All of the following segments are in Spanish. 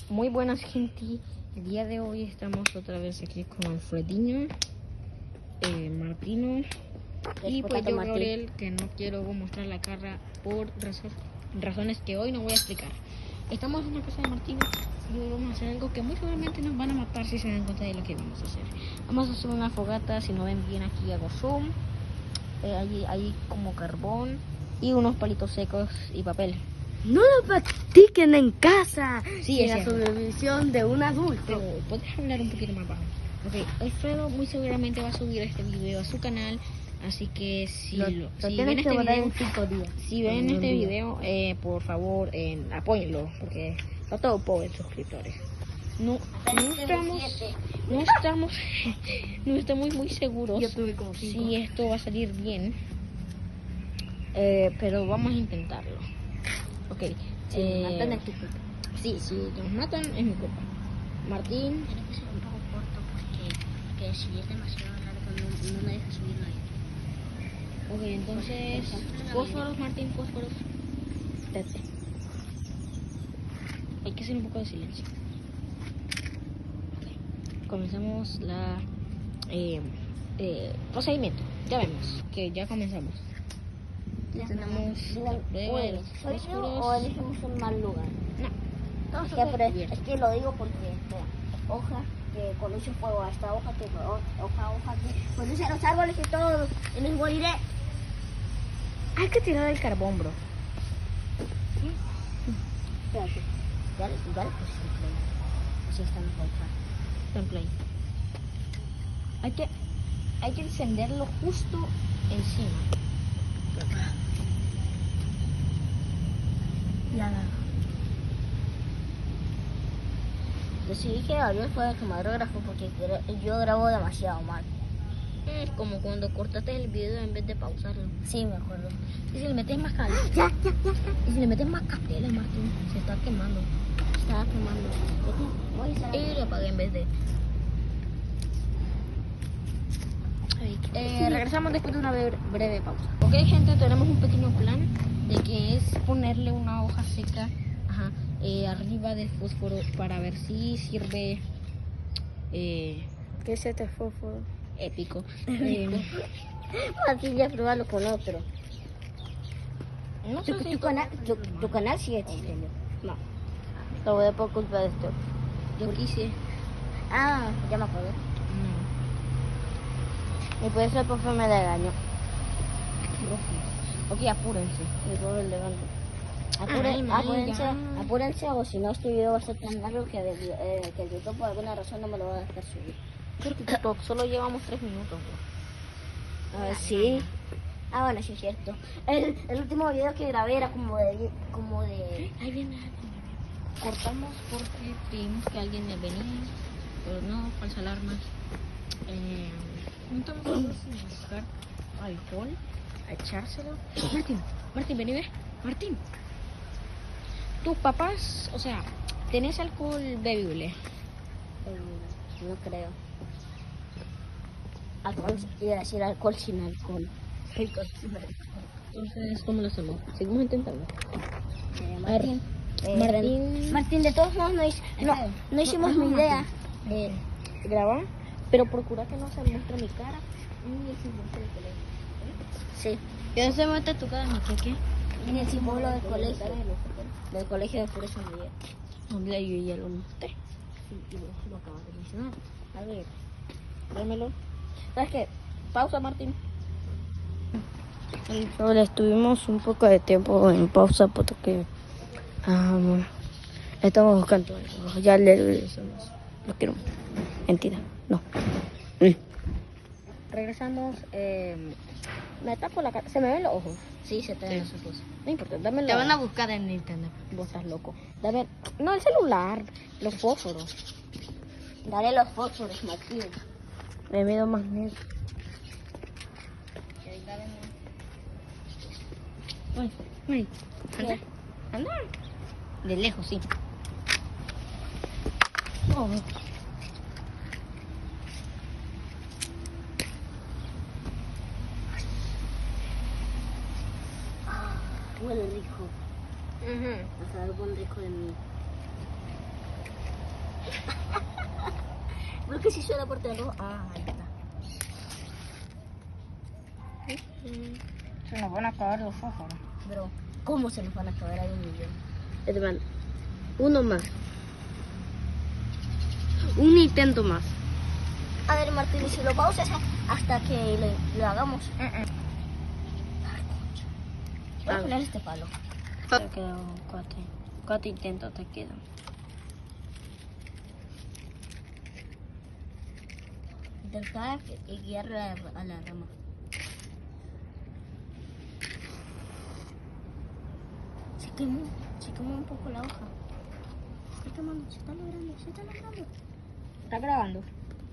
Muy buenas, gente. El día de hoy estamos otra vez aquí con Alfredinho, Martino y pues yo, Gabriel, que no quiero mostrar la cara por razones que hoy no voy a explicar. Estamos en la casa de Martino y hoy vamos a hacer algo que muy seguramente nos van a matar si se dan cuenta de lo que vamos a hacer. Vamos a hacer una fogata, si no ven bien aquí hago zoom. Hay como carbón y unos palitos secos y papel. No lo practiquen en casa, Sí, sin la supervisión de un adulto. Pero puedes hablar un poquito más bajo. Ok, Alfredo muy seguramente va a subir este video a su canal, así que si ven este video, si ven este video, por favor, apóyenlo, porque está todo pobre en suscriptores. No estamos muy seguros si esto va a salir bien, pero vamos a intentarlo. Ok, Si nos matan es tu culpa. Sí, si nos matan es mi culpa. Martín. Tiene que ser un poco corto porque si es demasiado largo no me deja subir nadie. Ok, entonces, fósforos, Martín, fósforos. Espérate. Hay que hacer un poco de silencio. Okay. Comenzamos la procedimiento. Ya vemos que ya comenzamos. Tenemos la prueba de los fósforos. O elegimos un mal lugar. No. Es que lo digo porque hoja que conoce fuego, hasta hoja que conoce los árboles y todo, y les moriré. Hay que tirar el carbón, bro. Espérate, ya le puse el play. Así está mejor. Está en play. Hay que encenderlo justo encima. Ya. Decidí que Gabriel fue el camarógrafo porque yo grabo demasiado mal. Es como cuando cortaste el video en vez de pausarlo. Sí, me acuerdo. Y si le metes más cable. Ya. Y si le metes más cable, Martín, se está quemando. Estaba quemando. Voy a estar Y lo apagué en vez de. Regresamos después de una breve pausa. Ok, gente, tenemos un pequeño plan de que es ponerle una hoja seca arriba del fósforo para ver si sirve. ¿Qué es este fósforo? Épico. Aquí ya probarlo con otro. No sé si tu canal sigue existiendo. No, Lo voy a por culpa de esto. yo quise. Ah, ya me acuerdo. No. Y por eso el profe me regañó. Ok, apúrense. El profe le regañó. Ya. Apúrense o si no este video va a ser tan largo que el YouTube por alguna razón no me lo va a dejar subir. Porque TikTok solo llevamos 3 minutos. A ver, sí. Ah, bueno, sí es cierto. El último video que grabé era como de Ahí viene alguien. Cortamos porque vimos que alguien venía, pero no, falsa alarma. Estamos a buscar alcohol, a echárselo. Martín, vení, ve. Martín. Tus papás, o sea, ¿tenés alcohol bebible? no creo. Alcohol, iba a decir alcohol sin alcohol. Entonces, ¿cómo lo hacemos? Seguimos intentando. Martín, de todos modos no hicimos mi idea. Grabar, pero procura que no se muestre mi cara ni el símbolo del colegio. Sí. ¿Qué se muestra tu cara? ¿Qué? En el símbolo del colegio. Del colegio de Pureza María. Donde yo ya lo mostré. Sí, y lo acabas de mencionar. A ver, dámelo. ¿Sabes qué? Pausa, Martín. Solo estuvimos un poco de tiempo en pausa porque estamos buscando algo. Ya le regresamos. Lo quiero. Mentira, no. Regresamos. Me tapo la cara. ¿Se me ven los ojos? Sí, se te ven los ojos. No importa, dámelo. Te van a buscar en internet. Vos estás loco. Dame. No, el celular. Los fósforos. Dale los fósforos, Martín. Me veo más negro. Ay, anda. De lejos, sí. Oh. Huele rico. Hasta algo rico de mí. Creo que sí suena por teléfono. Ah, ahí está. Se nos van a acabar los fósforos. Pero, ¿cómo se nos van a acabar ahí 1.000.000? Hermano, uno más. Un intento más. A ver, Martín, ¿y si lo pausas hasta que lo hagamos? Voy a poner este palo. Te quedan cuatro intentos te quedan. Intentar guiar a la rama. Se quemó un poco la hoja. Se está quemando, se está logrando, se está logrando. ¿Está grabando?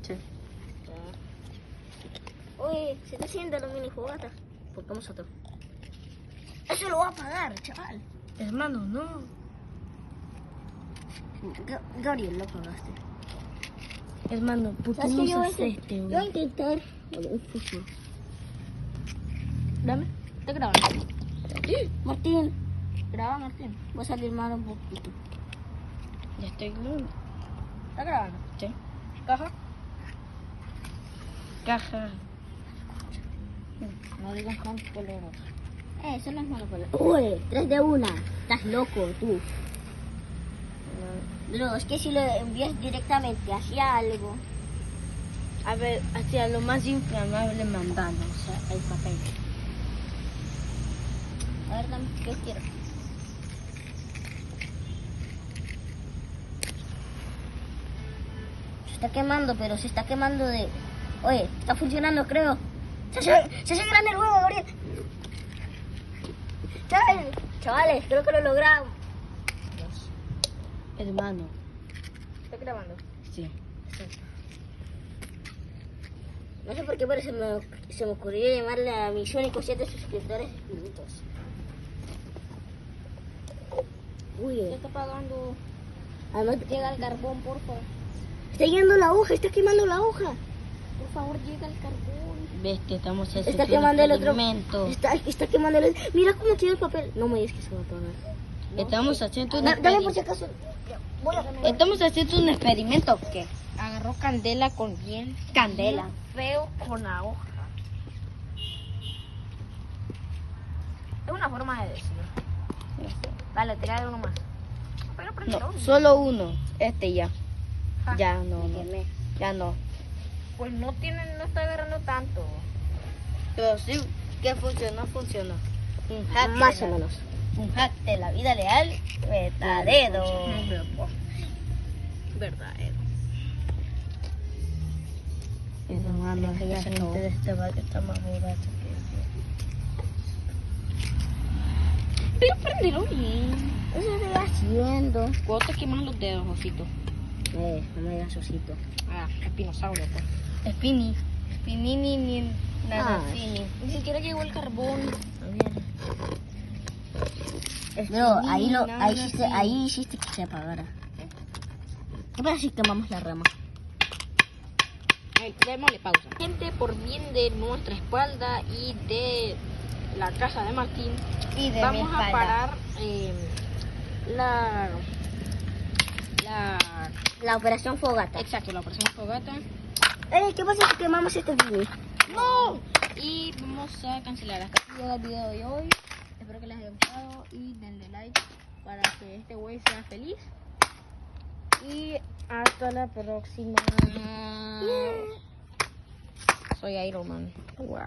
Sí. Oye, se está haciendo la mini fogata. Pongamos otro. Eso lo va a apagar, chaval. Hermano, no. Gabriel, lo apagaste. Hermano, ¿por qué ¿Sabes no qué? Yo voy a usas hacer- este? yo voy a intentar un fósforo. Dame. ¿Está grabando? Martín, Graba, Martín. voy a salir mal un poquito. Ya estoy grabando. ¿Está grabando? Sí. ¿Caja? Caja. No digas más color. Eso no es malo para Uy, 3 de 1. Estás loco, tú. No, es que si lo envías directamente hacia algo. A ver, hacia lo más inflamable mandando, o sea, el papel. A ver, dame, ¿qué quiero? Se está quemando, pero se está quemando de... Oye, está funcionando, creo. Se hace grande el huevo, Gabriel. Chavales, creo que lo logramos. Hermano, ¿Está grabando? sí. No sé por qué, pero se me ocurrió llamarle a mis únicos 7 suscriptores infinitos. Uy, ¿Qué está apagando? además Llega el carbón, por favor. está llegando la hoja, está quemando la hoja. Por favor, llega el carbón. Ves que estamos haciendo Está quemando el otro. experimento. Está quemando el. Mira cómo tiene el papel. No me digas que se va a apagar. Estamos haciendo un Dame por si experimento. acaso. Voy a. Estamos haciendo un experimento, ¿o qué? Agarró candela con bien. Candela. Feo con la hoja. Es una forma de decir. Dale, tira uno más. Pero prende No, solo uno. Este ya. Ja. Ya no, no. Ya no. Pues no está agarrando tanto. Pero sí que funcionó, funcionó. Un hack Más de o la- menos. Un hack de la vida real verdadero. Verdadero. Hermano, que ya esa se gente acabó. de este barrio está más borracha que Pero prendelo bien. Eso estoy haciendo. Cuando te queman los dedos, Osito. No me digas osito. Ah, espinosaurio, pues. yo. Spinny. Spinini ni nada. Ah. Spinny. Ni siquiera llegó el carbón. No, ahí, nada, ahí hiciste que se apagara. ¿Qué pasa si quemamos la rama? Ay, démosle pausa. Gente, por bien de nuestra espalda y de la casa de Martín, Y de mi vamos a espalda. parar la La operación fogata. exacto, la operación fogata. ¿Qué pasa si quemamos este video? ¡No! Y vamos a cancelar. Hasta aquí llega el video de hoy. Espero que les haya gustado y denle like para que este güey sea feliz. Y hasta la próxima. Soy Iron Man. Wow.